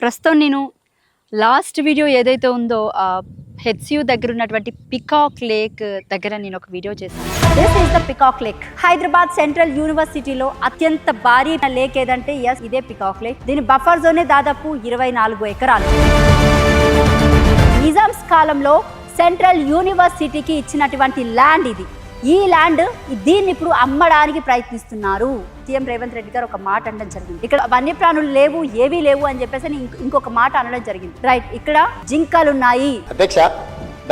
ప్రస్తుతం నేను last video ఏదైతే ఉందో హెచ్సియు దగ్గర ఉన్నటువంటి పికాక్ లేక్ దగ్గర నేను ఒక వీడియో చేశాను. This is the peacock lake. Hyderabad central యూనివర్సిటీలో అత్యంత భారీ లేక్ ఏదంటే ఎస్ ఇదే పికాక్ లేక్. దీని బఫర్ జోనే దాదాపు 24 ఎకరాలు. నిజామ్స్ కాలంలో సెంట్రల్ యూనివర్సిటీకి ఇచ్చినటువంటి ల్యాండ్ ఇది. ఈ ల్యాండ్ దీన్ని ఇప్పుడు అమ్మడానికి ప్రయత్నిస్తున్నారు. సీఎం రేవంత్ రెడ్డి గారు ఒక మాట అనడం జరిగింది. ఇక్కడ వన్యప్రాణులు లేవు, ఏవీ లేవు అని చెప్పేసి ఇంకొక మాట అనడం జరిగింది. రైట్, ఇక్కడ జింకలు ఉన్నాయి. అధ్యక్ష,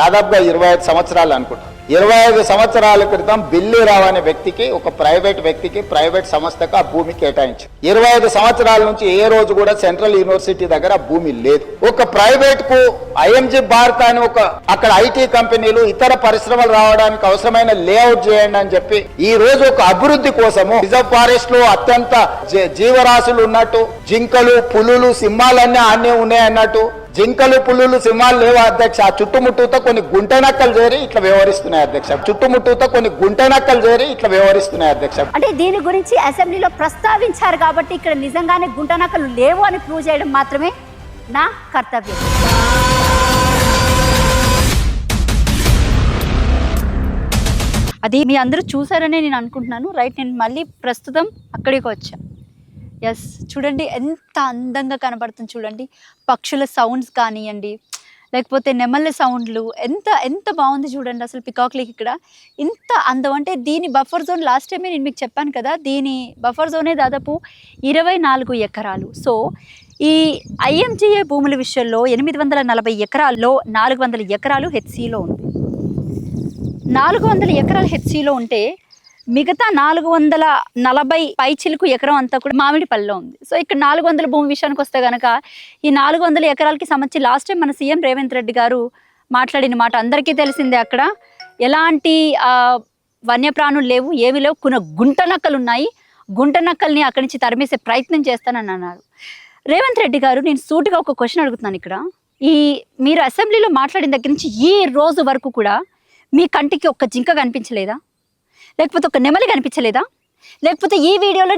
దాదాపుగా 25 సంవత్సరాలు అనుకుంటా. 25 సంవత్సరాల క్రితం బిల్లీరావు అనే వ్యక్తికి, ఒక ప్రైవేట్ వ్యక్తికి, ప్రైవేట్ సంస్థకు ఆ భూమి కేటాయించారు. 25 సంవత్సరాల నుంచి ఏ రోజు కూడా సెంట్రల్ యూనివర్సిటీ దగ్గర భూమి లేదు. ఒక ప్రైవేట్ కు ఐఎంజీ భారత్ అని ఒక అక్కడ ఐటీ కంపెనీలు, ఇతర పరిశ్రమలు రావడానికి అవసరమైన లేఅవుట్ చేయండి అని చెప్పి ఈ రోజు ఒక అభివృద్ధి కోసము రిజర్వ్ ఫారెస్ట్ లో అత్యంత జీవరాశులు ఉన్నట్టు, జింకలు, పులులు, సింహాలన్నీ అన్నీ ఉన్నాయి అన్నట్టు, జింకలు, పులులు, సింహాలు లేవు అధ్యక్ష. చుట్టుముట్టుతో కొన్ని గుంటనక్కలు చేరి ఇట్లా వ్యవహరిస్తున్నాయి అధ్యక్ష. అధ్యక్ష. అంటే దీని గురించి అసెంబ్లీలో ప్రస్తావించారు కాబట్టి ఇక్కడ నిజంగానే గుంటనక్కలు లేవు అని ప్రూవ్ చేయడం మాత్రమే నా కర్తవ్యం. అది మీ అందరూ చూసారనే నేను అనుకుంటున్నాను. రైట్, నేను మళ్ళీ ప్రస్తుతం అక్కడికి వచ్చా. ఎస్, చూడండి ఎంత అందంగా కనబడుతుంది. చూడండి పక్షుల సౌండ్స్ కానివ్వండి, లేకపోతే నెమళ్ళ సౌండ్లు, ఎంత ఎంత బాగుంది చూడండి. అసలు పికాక్ లేక్ ఇక్కడ ఇంత అందం. అంటే దీని బఫర్ జోన్ లాస్ట్ టైమే నేను మీకు చెప్పాను కదా, దీని బఫర్ జోనే దాదాపు 24 ఎకరాలు. సో ఈ ఐఎంజీఏ భూముల విషయంలో 840 ఎకరాల్లో 400 ఎకరాలు హెచ్సిలో ఉంది. 400 ఎకరాలు హెచ్సిలో ఉంటే మిగతా 440 పైచిలుకు ఎకరం అంతా కూడా మామిడిపల్లిలో ఉంది. సో ఇక్కడ 400 భూమి విషయానికి వస్తే కనుక ఈ 400 ఎకరాలకి సంబంధించి లాస్ట్ టైం మన సీఎం రేవంత్ రెడ్డి గారు మాట్లాడిన మాట అందరికీ తెలిసిందే. అక్కడ ఎలాంటి వన్యప్రాణులు లేవు, ఏమీ లేవు, కొన్ని గుంటనక్కలు ఉన్నాయి. గుంటనక్కల్ని అక్కడి నుంచి తరిమేసే ప్రయత్నం చేస్తానని అన్నారు రేవంత్ రెడ్డి గారు. నేను సూటిగా ఒక క్వశ్చన్ అడుగుతున్నాను. ఇక్కడ మీరు అసెంబ్లీలో మాట్లాడిన దగ్గర నుంచి ఈ రోజు వరకు కూడా మీ కంటికి ఒక్క జింక కనిపించలేదా? లేకపోతే ఒక నెమలి కనిపించలేదా? లేకపోతే ఈ వీడియోలో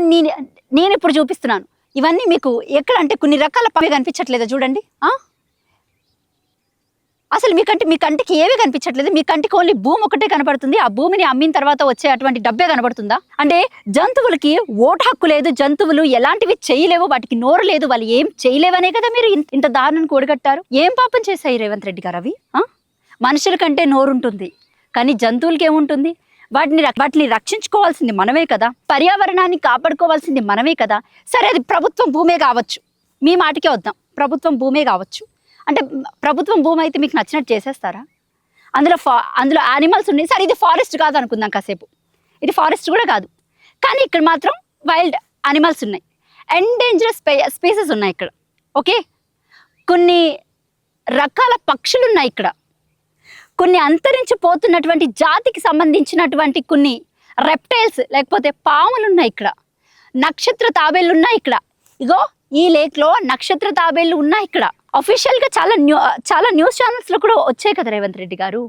నేను ఇప్పుడు చూపిస్తున్నాను ఇవన్నీ మీకు ఎక్కడ అంటే కొన్ని రకాల పవి కనిపించట్లేదా? చూడండి, అసలు మీ కంటికి ఏవి కనిపించట్లేదు. మీ కంటికి ఓన్లీ భూమి ఒకటే కనబడుతుంది. ఆ భూమిని అమ్మిన తర్వాత వచ్చే అటువంటి డబ్బే కనబడుతుందా? అంటే జంతువులకి ఓటు హక్కు లేదు, జంతువులు ఎలాంటివి చేయలేవు, వాటికి నోరు లేదు, వాళ్ళు ఏం చేయలేవనే కదా మీరు ఇంత దారుణాన్ని కూడగట్టారు. ఏం పాపం చేశాయి రేవంత్ రెడ్డి గారు? అవి మనుషుల కంటే నోరు ఉంటుంది, కానీ జంతువులకి ఏముంటుంది? వాటిని రక్షించుకోవాల్సింది మనమే కదా, పర్యావరణాన్ని కాపాడుకోవాల్సింది మనమే కదా. సరే, అది ప్రభుత్వం భూమే కావచ్చు, మీ మాటకే వద్దాం, ప్రభుత్వం భూమే కావచ్చు. అంటే ప్రభుత్వం భూమి అయితే మీకు నచ్చినట్టు చేసేస్తారా? అందులో యానిమల్స్ ఉన్నాయి. సరే, ఇది ఫారెస్ట్ కాదు అనుకుందాం కాసేపు, ఇది ఫారెస్ట్ కూడా కాదు, కానీ ఇక్కడ మాత్రం వైల్డ్ యానిమల్స్ ఉన్నాయి, ఎండేంజరస్ స్పీసెస్ ఉన్నాయి ఇక్కడ. ఓకే, కొన్ని రకాల పక్షులు ఉన్నాయి ఇక్కడ, కొన్ని అంతరించిపోతున్నటువంటి జాతికి సంబంధించినటువంటి కొన్ని రెప్టైల్స్ లేకపోతే పాములు ఉన్నాయి ఇక్కడ, నక్షత్ర తాబేళ్ళు ఉన్నాయి ఇక్కడ. ఇగో ఈ లేక్లో నక్షత్ర తాబేళ్ళు ఉన్నాయి ఇక్కడ. అఫీషియల్గా చాలా న్యూస్ ఛానల్స్లో కూడా వచ్చాయి కదా రేవంత్ రెడ్డి గారు.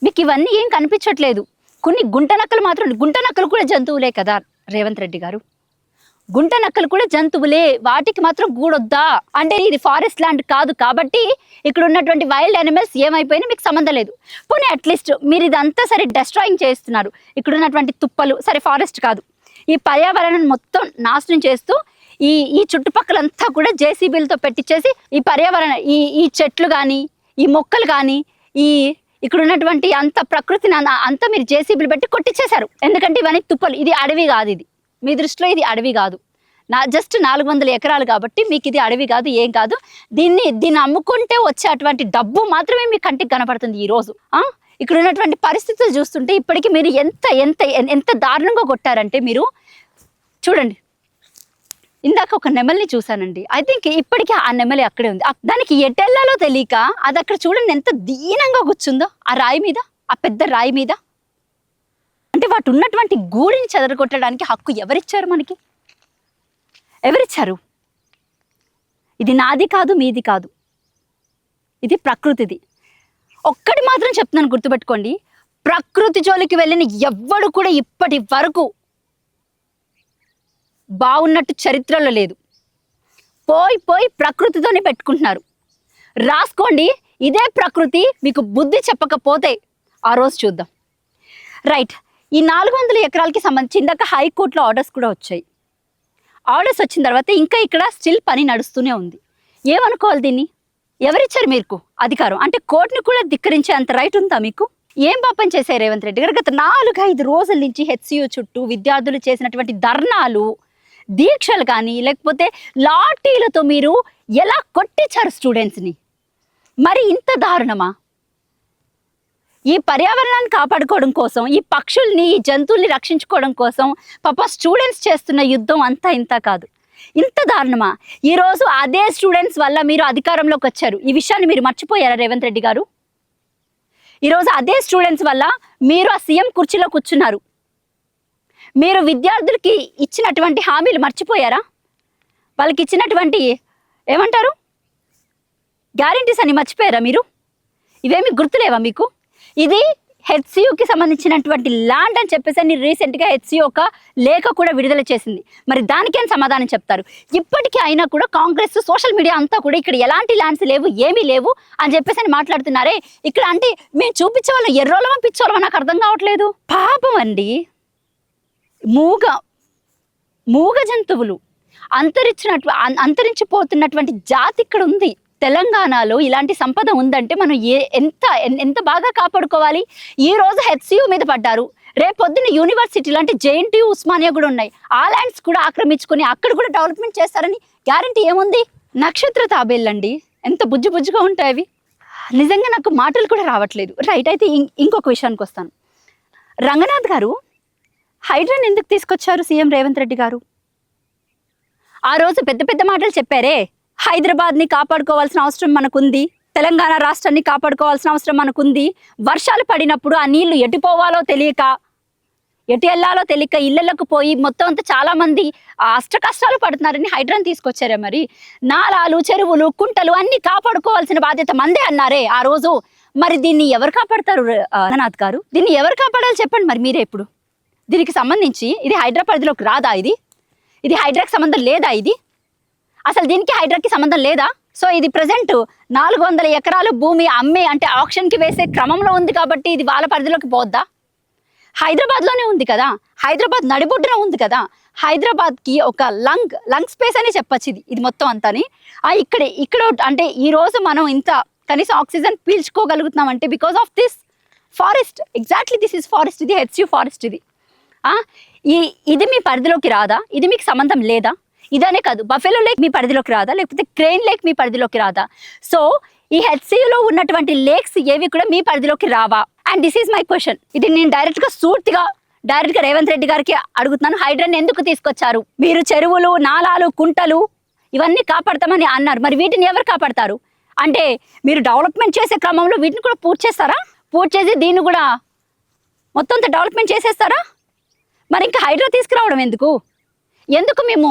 మీకు ఇవన్నీ ఏం కనిపించట్లేదు. కొన్ని గుంటనక్కలు మాత్రం, గుంటనక్కలు కూడా జంతువులే కదా రేవంత్ రెడ్డి గారు, గుంటనక్కలు కూడా జంతువులే, వాటికి మాత్రం గూడొద్దా? అంటే ఇది ఫారెస్ట్ ల్యాండ్ కాదు కాబట్టి ఇక్కడ ఉన్నటువంటి వైల్డ్ యానిమల్స్ ఏమైపోయినా మీకు సంబంధం లేదు. పోనీ అట్లీస్ట్ మీరు ఇదంతా సరే డెస్ట్రాయింగ్ చేస్తున్నారు. ఇక్కడ ఉన్నటువంటి తుప్పలు, సరే ఫారెస్ట్ కాదు, ఈ పర్యావరణాన్ని మొత్తం నాశనం చేస్తూ ఈ చుట్టుపక్కలంతా కూడా జేసీబీలతో పెట్టించేసి ఈ పర్యావరణ ఈ చెట్లు కానీ, ఈ మొక్కలు కానీ, ఇక్కడ ఉన్నటువంటి అంత ప్రకృతిని అంతా మీరు జేసీబీలు పెట్టి కొట్టించేశారు. ఎందుకంటే ఇవన్నీ తుప్పలు, ఇది అడవి కాదు. ఇది మీ దృష్టిలో ఇది అడవి కాదు. జస్ట్ 400 ఎకరాలు కాబట్టి మీకు ఇది అడవి కాదు, ఏం కాదు. దీన్ని అమ్ముకుంటే వచ్చే అటువంటి డబ్బు మాత్రమే మీ కంటికి కనపడుతుంది ఈరోజు. ఇక్కడ ఉన్నటువంటి పరిస్థితులు చూస్తుంటే ఇప్పటికీ మీరు ఎంత దారుణంగా కొట్టారంటే, మీరు చూడండి, ఇందాక ఒక నెమల్ని చూశానండి. ఐ థింక్ ఇప్పటికీ ఆ నెమలి అక్కడే ఉంది. దానికి ఎటెల్లాలో తెలియక అది అక్కడ చూడండి ఎంత దీనంగా కూర్చుందో ఆ రాయి మీద, ఆ పెద్ద రాయి మీద. అంటే వాటి ఉన్నటువంటి గూడిని చెదరగొట్టడానికి హక్కు ఎవరిచ్చారు మనకి? ఎవరిచ్చారు? ఇది నాది కాదు, మీది కాదు, ఇది ప్రకృతిది. ఒక్కటి మాత్రం చెప్తున్నాను, గుర్తుపెట్టుకోండి, ప్రకృతి జోలికి వెళ్ళిన ఎవ్వడు కూడా ఇప్పటి వరకు బాగున్నట్టు చరిత్రలో లేదు. పోయి పోయి ప్రకృతితోనే పెట్టుకుంటున్నారు. రాసుకోండి, ఇదే ప్రకృతి మీకు బుద్ధి చెప్పకపోతే ఆ రోజు చూద్దాం. రైట్, ఈ 400 ఎకరాలకి సంబంధించి ఇందాక హైకోర్టులో ఆర్డర్స్ కూడా వచ్చాయి. ఆర్డర్స్ వచ్చిన తర్వాత ఇంకా ఇక్కడ స్టిల్ పని నడుస్తూనే ఉంది. ఏమనుకోవాలి దీన్ని? ఎవరిచ్చారు మీకు అధికారం? అంటే కోర్టుని కూడా ధిక్కరించే అంత రైట్ ఉందా మీకు? ఏం పాపం చేశారు రేవంత్ రెడ్డి గారు? గత 4-5 రోజుల నుంచి హెచ్సియు చుట్టూ విద్యార్థులు చేసినటువంటి ధర్నాలు, దీక్షలు కానీ లేకపోతే లాఠీలతో మీరు ఎలా కొట్టించారు స్టూడెంట్స్ని? మరి ఇంత దారుణమా? ఈ పర్యావరణాన్ని కాపాడుకోవడం కోసం, ఈ పక్షుల్ని, ఈ జంతువుల్ని రక్షించుకోవడం కోసం పాప స్టూడెంట్స్ చేస్తున్న యుద్ధం అంతా ఇంత కాదు. ఇంత దారుణమా? ఈరోజు అదే స్టూడెంట్స్ వల్ల మీరు అధికారంలోకి వచ్చారు. ఈ విషయాన్ని మీరు మర్చిపోయారా రేవంత్ రెడ్డి గారు? ఈరోజు అదే స్టూడెంట్స్ వల్ల మీరు ఆ సీఎం కుర్చీలో కూర్చున్నారు. మీరు విద్యార్థులకి ఇచ్చినటువంటి హామీలు మర్చిపోయారా? వాళ్ళకి ఇచ్చినటువంటి ఏమంటారు గ్యారెంటీస్ అని మర్చిపోయారా మీరు? ఇవేమి గుర్తులేవా మీకు? ఇది హెచ్సియుకి సంబంధించినటువంటి ల్యాండ్ అని చెప్పేసి రీసెంట్గా హెచ్సియు ఒక లేఖ కూడా విడుదల చేసింది. మరి దానికేం సమాధానం చెప్తారు? ఇప్పటికీ అయినా కూడా కాంగ్రెస్ సోషల్ మీడియా అంతా కూడా ఇక్కడ ఎలాంటి ల్యాండ్స్ లేవు, ఏమీ లేవు అని చెప్పేసి మాట్లాడుతున్నారే. ఇక్కడ అంటే మేము చూపించే వాళ్ళం ఎర్రోళ్ళమా పిచ్చోళ్ళమా నాకు అర్థం కావట్లేదు. పాపం అండి, మూగ జంతువులు అంతరించిపోతున్నటువంటి జాతి ఇక్కడ ఉంది. తెలంగాణలో ఇలాంటి సంపద ఉందంటే మనం ఎంత బాగా కాపాడుకోవాలి. ఈ రోజు హెచ్సియు మీద పడ్డారు, రేపు పొద్దున్న యూనివర్సిటీ లాంటి జేఎన్టీయు, ఉస్మానియా కూడా ఉన్నాయి. ఆ ల్యాండ్స్ కూడా ఆక్రమించుకొని అక్కడ కూడా డెవలప్మెంట్ చేస్తారని గ్యారంటీ ఏముంది? నక్షత్ర తాబేళ్ళండి, ఎంత బుజ్జిగా ఉంటాయి అవి. నిజంగా నాకు మాటలు కూడా రావట్లేదు. రైట్, అయితే ఇంకొక విషయానికి వస్తాను. రంగనాథ్ గారు హైడ్రాని ఎందుకు తీసుకొచ్చారు సీఎం రేవంత్ రెడ్డి గారు? ఆ రోజు పెద్ద పెద్ద మాటలు చెప్పారే, హైదరాబాద్ని కాపాడుకోవాల్సిన అవసరం మనకుంది, తెలంగాణ రాష్ట్రాన్ని కాపాడుకోవాల్సిన అవసరం మనకుంది. వర్షాలు పడినప్పుడు ఆ నీళ్లు ఎటు పోవాలో తెలియక, ఎటు వెళ్ళాలో తెలియక ఇళ్లకు పోయి మొత్తం అంతా చాలామంది అష్ట కష్టాలు పడుతున్నారని హైడ్రాని తీసుకొచ్చారే. మరి నాలాలు, చెరువులు, కుంటలు అన్ని కాపాడుకోవాల్సిన బాధ్యత మందే అన్నారే ఆ రోజు. మరి దీన్ని ఎవరు కాపాడతారు రంగనాథ్ గారు? దీన్ని ఎవరు కాపాడాలి చెప్పండి మరి మీరే. ఇప్పుడు దీనికి సంబంధించి ఇది హైడ్రా పరిధిలోకి రాదా? ఇది హైడ్రాకి సంబంధం లేదా? ఇది అసలు దీనికి హైడ్రాకి సంబంధం లేదా? సో ఇది ప్రజెంట్ 400 ఎకరాలు భూమి అమ్మే అంటే ఆప్షన్కి వేసే క్రమంలో ఉంది కాబట్టి ఇది వాళ్ళ పరిధిలోకి పోద్దా? హైదరాబాద్లోనే ఉంది కదా, హైదరాబాద్ నడిబొడ్డున ఉంది కదా. హైదరాబాద్కి ఒక లంగ్ స్పేస్ అని చెప్పచ్చు ఇది మొత్తం అంతాని. ఇక్కడ అంటే ఈరోజు మనం ఇంత కనీసం ఆక్సిజన్ పీల్చుకోగలుగుతున్నాం అంటే because of this forest. Exactly this is forest. ఇది హెచ్సియు ఫారెస్ట్. ఇది మీ పరిధిలోకి రాదా? ఇది మీకు సంబంధం లేదా? ఇదనే కాదు, బఫెలో లేక్ మీ పరిధిలోకి రాదా? లేకపోతే క్రెయిన్ లేక్ మీ పరిధిలోకి రాదా? సో ఈ హెచ్సియులో ఉన్నటువంటి లేక్స్ ఏవి కూడా మీ పరిధిలోకి రావా? And this is my question. ఇది నేను డైరెక్ట్గా రేవంత్ రెడ్డి గారికి అడుగుతున్నాను. హైడ్రాని ఎందుకు తీసుకొచ్చారు? మీరు చెరువులు, నాలాలు, కుంటలు ఇవన్నీ కాపాడతామని అన్నారు. మరి వీటిని ఎవరు కాపాడతారు? అంటే మీరు డెవలప్మెంట్ చేసే క్రమంలో వీటిని కూడా పూర్తి చేస్తారా? పూర్తి చేసి దీన్ని కూడా మొత్తం అంతా డెవలప్మెంట్ చేసేస్తారా? మరి ఇంకా హైడ్రా తీసుకురావడం ఎందుకు మేము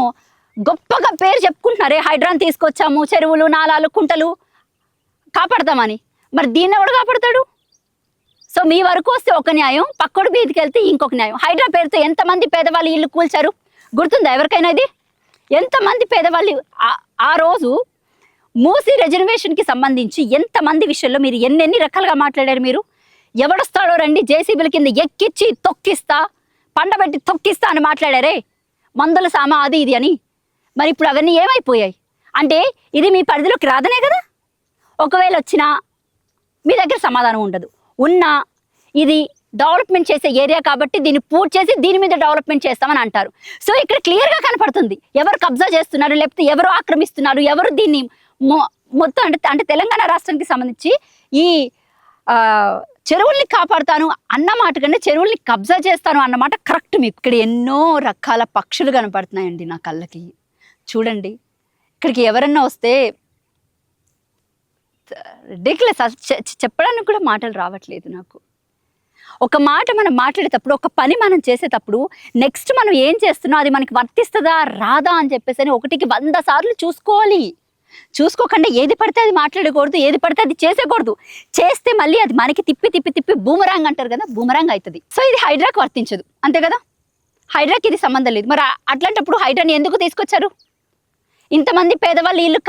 గొప్పగా పేరు చెప్పుకుంటున్నారే, హైడ్రాని తీసుకొచ్చాము, చెరువులు, నాలాలు, కుంటలు కాపాడతామని. మరి దీన్ని ఎవడు కాపాడతాడు? సో మీ వరకు వస్తే ఒక న్యాయం, పక్కడు బీదికి వెళ్తే ఇంకొక న్యాయం. హైడ్రా పేరుతో ఎంతమంది పేదవాళ్ళు ఇల్లు కూల్చారు గుర్తుందా ఎవరికైనా? ఇది ఎంతమంది పేదవాళ్ళు ఆ రోజు మూసీ రిజర్వేషన్కి సంబంధించి ఎంతమంది విషయంలో మీరు ఎన్ని రకాలుగా మాట్లాడారు. మీరు ఎవడొస్తాడో రండి జేసీబీల కింద ఎక్కిచ్చి తొక్కిస్తా, పండబెట్టి తొక్కిస్తా అని మాట్లాడారే, మందుల సామా అది ఇది అని. మరి ఇప్పుడు అవన్నీ ఏమైపోయాయి? అంటే ఇది మీ పరిధిలోకి రాదనే కదా. ఒకవేళ వచ్చినా మీ దగ్గర సమాధానం ఉండదు. ఉన్నా ఇది డెవలప్మెంట్ చేసే ఏరియా కాబట్టి దీన్ని పూర్తి చేసి దీని మీద డెవలప్మెంట్ చేస్తామని అంటారు. సో ఇక్కడ క్లియర్గా కనపడుతుంది ఎవరు కబ్జా చేస్తున్నారు, లేకపోతే ఎవరు ఆక్రమిస్తున్నారు, ఎవరు దీన్ని మొత్తం అంటే తెలంగాణ రాష్ట్రానికి సంబంధించి ఈ చెరువుల్ని కాపాడుతాను అన్న మాట కన్నా చెరువుల్ని కబ్జా చేస్తాను అన్నమాట కరెక్ట్. మీకు ఇక్కడ ఎన్నో రకాల పక్షులు కనపడుతున్నాయండి నా కళ్ళకి. చూడండి, ఇక్కడికి ఎవరన్నా వస్తే రిడిక్యులస్, చెప్పడానికి కూడా మాటలు రావట్లేదు నాకు. ఒక మాట మనం మాట్లాడేటప్పుడు, ఒక పని మనం చేసేటప్పుడు నెక్స్ట్ మనం ఏం చేస్తున్నాం అది మనకి వర్తిస్తుందా రాదా అని చెప్పేసి 100 సార్లు చూసుకోవాలి. చూసుకోకుండా ఏది పడితే అది మాట్లాడకూడదు, ఏది పడితే అది చేసేకూడదు. చేస్తే మళ్ళీ అది మనకి తిప్పి బూమరాంగ్ అంటారు కదా, బూమరాంగ్ అవుతుంది. సో ఇది హైడ్రాకి వర్తించదు, అంతే కదా. హైడ్రాకి ఇది సంబంధం లేదు. మరి అట్లాంటప్పుడు హైడ్రాని ఎందుకు తీసుకొచ్చారు? ఇంతమంది పేదవాళ్ళు ఇల్లు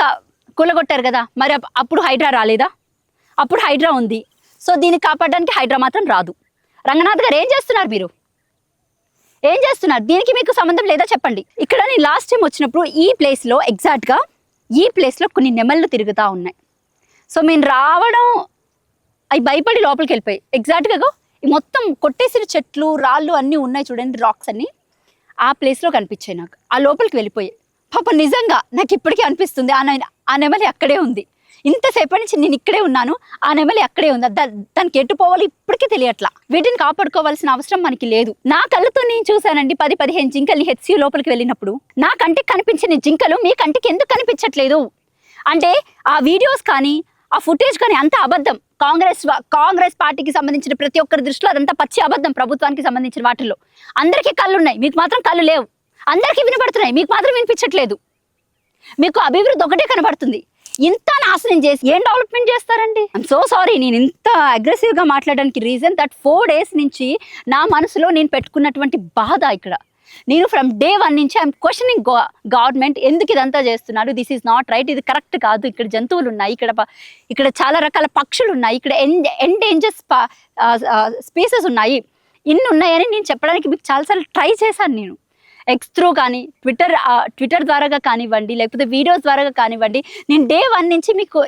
కూలగొట్టారు కదా, మరి అప్పుడు హైడ్రా రాలేదా? అప్పుడు హైడ్రా ఉంది. సో దీన్ని కాపాడడానికి హైడ్రా మాత్రం రాదు. రంగనాథ్ గారు ఏం చేస్తున్నారు? మీరు ఏం చేస్తున్నారు? దీనికి మీకు సంబంధం లేదా చెప్పండి. ఇక్కడ నేను లాస్ట్ టైం వచ్చినప్పుడు ఈ ప్లేస్లో ఎగ్జాక్ట్గా ఈ ప్లేస్లో కొన్ని నెమళ్ళు తిరుగుతూ ఉన్నాయి. సో మేము రావడం అవి భయపడి లోపలికి వెళ్ళిపోయి ఎగ్జాక్ట్గా ఈ మొత్తం కొట్టేసిన చెట్లు రాళ్ళు అన్నీ ఉన్నాయి చూడండి, రాక్స్ అన్నీ ఆ ప్లేస్లో కనిపించాయి నాకు. ఆ లోపలికి వెళ్ళిపోయాయి. పాప నిజంగా నాకు ఇప్పటికీ అనిపిస్తుంది ఆ నెమలి అక్కడే ఉంది. ఇంతసేపటి నుంచి నేను ఇక్కడే ఉన్నాను, ఆ నెమలి అక్కడే ఉంది. దానికి ఎటు పోవాలి ఇప్పటికీ తెలియట్లా. వీటిని కాపాడుకోవాల్సిన అవసరం మనకి లేదు. నా కళ్ళతో నేను చూశానండి 10-15 జింకల్ని హెచ్సి లోపలికి వెళ్ళినప్పుడు. నా కంటికి కనిపించిన జింకలు మీ కంటికి ఎందుకు కనిపించట్లేదు అంటే ఆ వీడియోస్ కానీ ఆ ఫుటేజ్ కానీ అంత అబద్ధం. కాంగ్రెస్ పార్టీకి సంబంధించిన ప్రతి ఒక్కరి దృష్టిలో అదంతా పచ్చి అబద్ధం. ప్రభుత్వానికి సంబంధించిన వాటిల్లో అందరికీ కళ్ళు ఉన్నాయి, మీకు మాత్రం కళ్ళు లేవు. అందరికీ వినపడుతున్నాయి, మీకు మాత్రం వినిపించట్లేదు. మీకు అభివృద్ధి ఒకటే కనబడుతుంది. ఇంత నాశనం చేసి ఏం డెవలప్మెంట్ చేస్తారండి? I'm so sorry. నేను ఇంత అగ్రెసివ్గా మాట్లాడడానికి రీజన్ దట్ 4 days నుంచి నా మనసులో నేను పెట్టుకున్నటువంటి బాధ. ఇక్కడ నేను ఫ్రమ్ డే 1 నుంచి ఐఎమ్ క్వశ్చనింగ్ గవర్నమెంట్, ఎందుకు ఇదంతా చేస్తున్నారు? దిస్ ఈజ్ నాట్ రైట్, ఇది కరెక్ట్ కాదు. ఇక్కడ జంతువులు ఉన్నాయి, ఇక్కడ చాలా రకాల పక్షులు ఉన్నాయి, ఇక్కడ ఎండేంజర్ స్పీసెస్ ఉన్నాయి, ఇన్ని ఉన్నాయని నేను చెప్పడానికి మీకు చాలాసార్లు ట్రై చేశాను. నేను ఎక్స్ త్రూ కానీ ట్విట్టర్ ద్వారా కానివ్వండి, లేకపోతే వీడియోస్ ద్వారా కానివ్వండి, నేను డే 1 నుంచి మీకు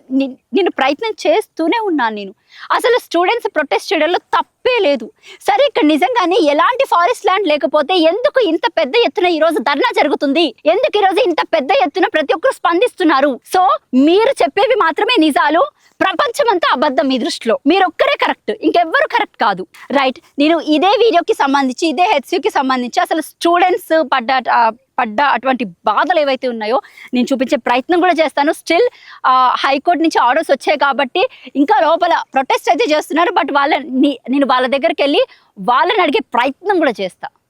నేను ప్రయత్నం చేస్తూనే ఉన్నాను. నేను అసలు స్టూడెంట్స్ ప్రొటెస్ట్ చేయడంలో తప్పే లేదు. సరే, ఇక్కడ నిజంగానే ఎలాంటి ఫారెస్ట్ ల్యాండ్ లేకపోతే ఎందుకు ఇంత పెద్ద ఎత్తున ఈరోజు ధర్నా జరుగుతుంది? ఎందుకు ఈరోజు ఇంత పెద్ద ఎత్తున ప్రతి ఒక్కరు స్పందిస్తున్నారు? సో మీరు చెప్పేవి మాత్రమే నిజాలు, ప్రపంచమంతా అబద్ధం. మీ దృష్టిలో మీరు ఒక్కరే కరెక్ట్, ఇంకెవ్వరు కరెక్ట్ కాదు. రైట్. నేను ఇదే వీడియోకి సంబంధించి, ఇదే హెచ్సికి సంబంధించి అసలు స్టూడెంట్స్ పడ్డ అటువంటి బాధలు ఏవైతే ఉన్నాయో నేను చూపించే ప్రయత్నం కూడా చేస్తాను. స్టిల్ హైకోర్టు నుంచి ఆర్డర్స్ వచ్చాయి కాబట్టి ఇంకా లోపల ప్రొటెస్ట్ అయితే చేస్తున్నారు. బట్ నేను వాళ్ళ దగ్గరికి వెళ్ళి వాళ్ళని అడిగే ప్రయత్నం కూడా చేస్తా.